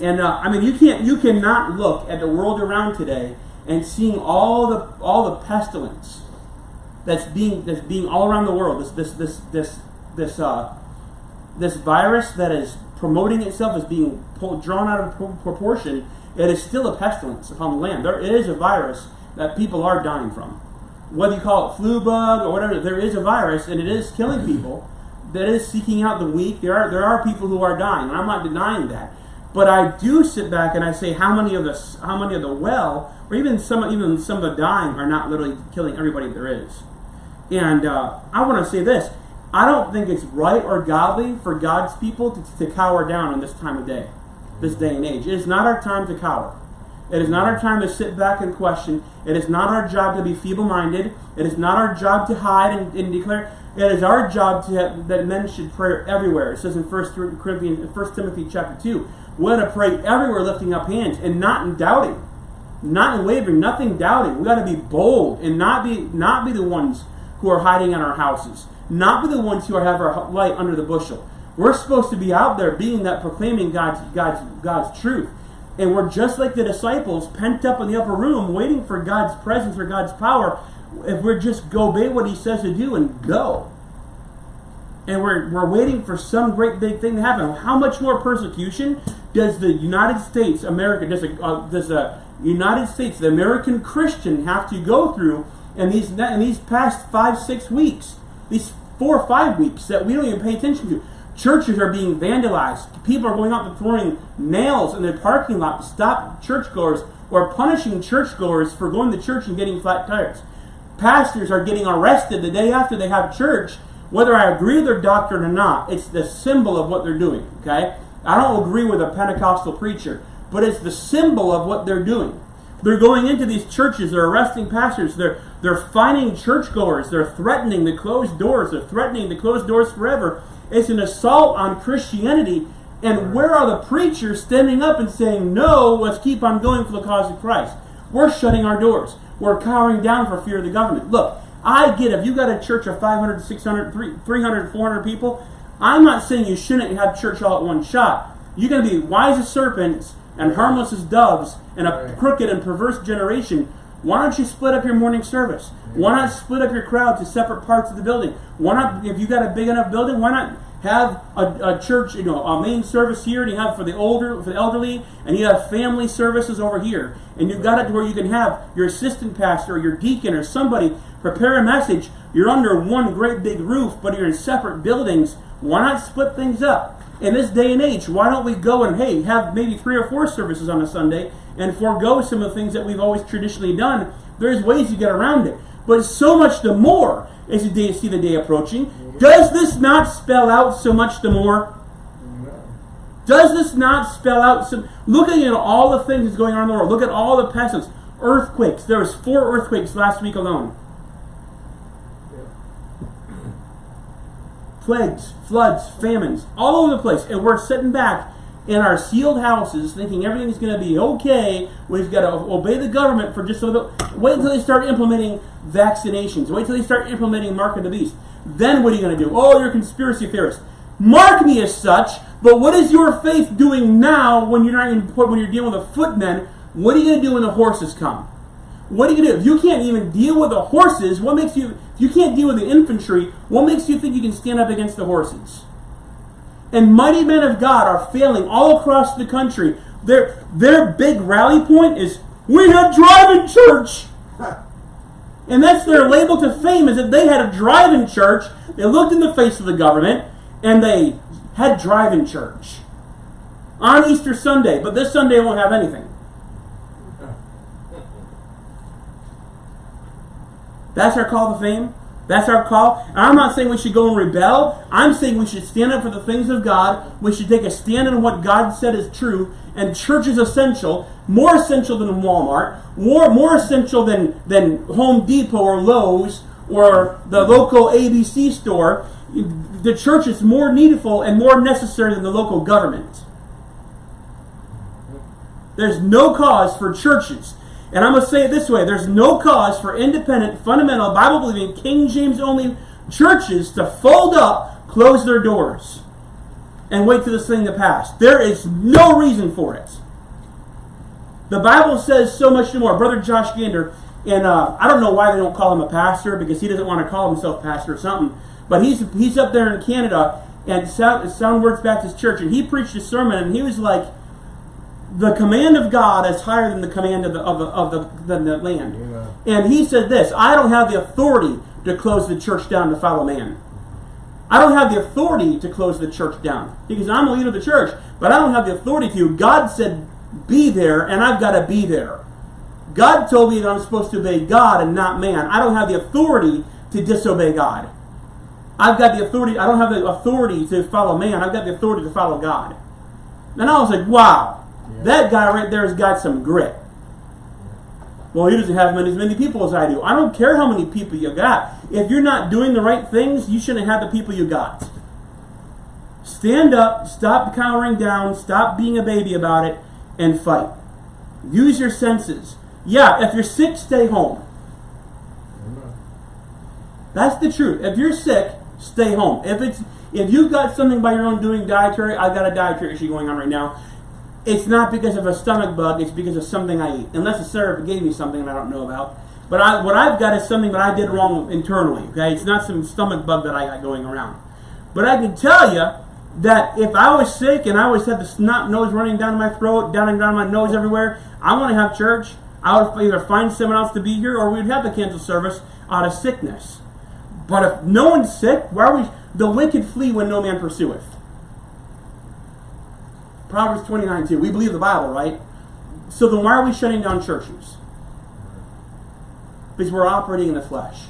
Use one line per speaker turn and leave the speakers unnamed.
And I mean, you cannot look at the world around today and seeing all the pestilence that's being all around the world. This virus that is promoting itself as being drawn out of proportion. It is still a pestilence upon the land. There is a virus that people are dying from. Whether you call it flu bug or whatever, there is a virus, and it is killing people. That is seeking out the weak. There are people who are dying. I'm not denying that. But I do sit back and I say, how many of the well, or even some of the dying, are not literally killing everybody there is? And I want to say this: I don't think it's right or godly for God's people to cower down in this time of day, this day and age. It is not our time to cower. It is not our time to sit back and question. It is not our job to be feeble-minded. It is not our job to hide and declare. It is our job that men should pray everywhere. It says in 1 Timothy chapter 2, we're to pray everywhere, lifting up hands, and not in doubting, not in wavering, nothing doubting. We got to be bold and not be the ones who are hiding in our houses, not be the ones who have our light under the bushel. We're supposed to be out there, being that proclaiming God's truth. And we're just like the disciples, pent up in the upper room, waiting for God's presence or God's power. If we're just go obey what He says to do and go. And we're waiting for some great big thing to happen. How much more persecution does the United States, America, does the United States, the American Christian, have to go through in these past 5-6 weeks, these 4 or 5 weeks that we don't even pay attention to? Churches are being vandalized. People are going out and throwing nails in their parking lot to stop churchgoers, or punishing churchgoers for going to church and getting flat tires. Pastors are getting arrested the day after they have church, whether I agree with their doctrine or not. It's the symbol of what they're doing, okay? I don't agree with a Pentecostal preacher, but it's the symbol of what they're doing. They're going into these churches, they're arresting pastors, they're fining churchgoers, they're threatening to close doors, they're threatening to close doors forever. It's an assault on Christianity. And where are the preachers standing up and saying, no, let's keep on going for the cause of Christ? We're shutting our doors. We're cowering down for fear of the government. Look, I get if you got a church of 500, 600, 300, 400 people, I'm not saying you shouldn't have church all at one shot. You're going to be wise as serpents and harmless as doves in a crooked and perverse generation. Why don't you split up your morning service? Why not split up your crowd to separate parts of the building? Why not, if you got a big enough building, why not have a church, a main service here, and you have for the elderly, and you have family services over here, and you've got it to where you can have your assistant pastor or your deacon or somebody prepare a message. You're under one great big roof, but you're in separate buildings. Why not split things up? In this day and age, why don't we go and, have maybe 3 or 4 services on a Sunday and forego some of the things that we've always traditionally done? There's ways to get around it. But so much the more as you see the day approaching. Does this not spell out so much the more? Does this not spell out some... Looking at all the things that's going on in the world, look at all the pestilence, earthquakes. There was 4 earthquakes last week alone. Plagues, floods, famines, all over the place. And we're sitting back in our sealed houses thinking everything's going to be okay. We've got to obey the government for just so that... Wait until they start implementing vaccinations. Wait until they start implementing Mark of the Beast. Then what are you going to do? Oh, you're a conspiracy theorist. Mark me as such, but what is your faith doing now when you're dealing with the footmen? What are you going to do when the horses come? What are you going to do? If you can't even deal with the horses, if you can't deal with the infantry, what makes you think you can stand up against the horses? And mighty men of God are failing all across the country. Their big rally point is, we had drive-in church. And that's their label to fame, is that they had a drive-in church. They looked in the face of the government, and they had drive-in church on Easter Sunday. But this Sunday won't have anything. That's our call to fame. That's our call. And I'm not saying we should go and rebel. I'm saying we should stand up for the things of God. We should take a stand on what God said is true. And church is essential. More essential than Walmart. More essential than Home Depot or Lowe's or the local ABC store. The church is more needful and more necessary than the local government. There's no cause for churches. And I'm going to say it this way. There's no cause for independent, fundamental, Bible-believing, King James-only churches to fold up, close their doors. and wait for this thing to pass. There is no reason for it. The Bible says so much more. Brother Josh Gander, and I don't know why they don't call him a pastor, because he doesn't want to call himself pastor or something, but he's up there in Canada and Sound Words Baptist Church, and he preached a sermon, and he was like, the command of God is higher than the command of the land. Yeah. And he said this, I don't have the authority to close the church down to follow man. I don't have the authority to close the church down. Because I'm a leader of the church, but I don't have the authority to. God said, be there, and I've got to be there. God told me that I'm supposed to obey God and not man. I don't have the authority to disobey God. I've got the authority. I don't have the authority to follow man. I've got the authority to follow God. And I was like, wow, that guy right there has got some grit. Well, he doesn't have as many people as I do. I don't care how many people you got. If you're not doing the right things, you shouldn't have the people you got. Stand up, stop cowering down, stop being a baby about it, and fight. Use your senses. Yeah, if you're sick, stay home. That's the truth. If you're sick, stay home. If you've got something by your own doing dietary, I've got a dietary issue going on right now. It's not because of a stomach bug, it's because of something I eat. Unless the syrup gave me something I don't know about. But what I've got is something that I did wrong internally. Okay, it's not some stomach bug that I got going around. But I can tell you that if I was sick and I always had the snot nose running down my throat, down my nose everywhere, I want to have church. I would either find someone else to be here, or we'd have the cancel service out of sickness. But if no one's sick, why are we? The wicked flee when no man pursueth. Proverbs 29:2. We believe the Bible, right? So then why are we shutting down churches? Because we're operating in the flesh.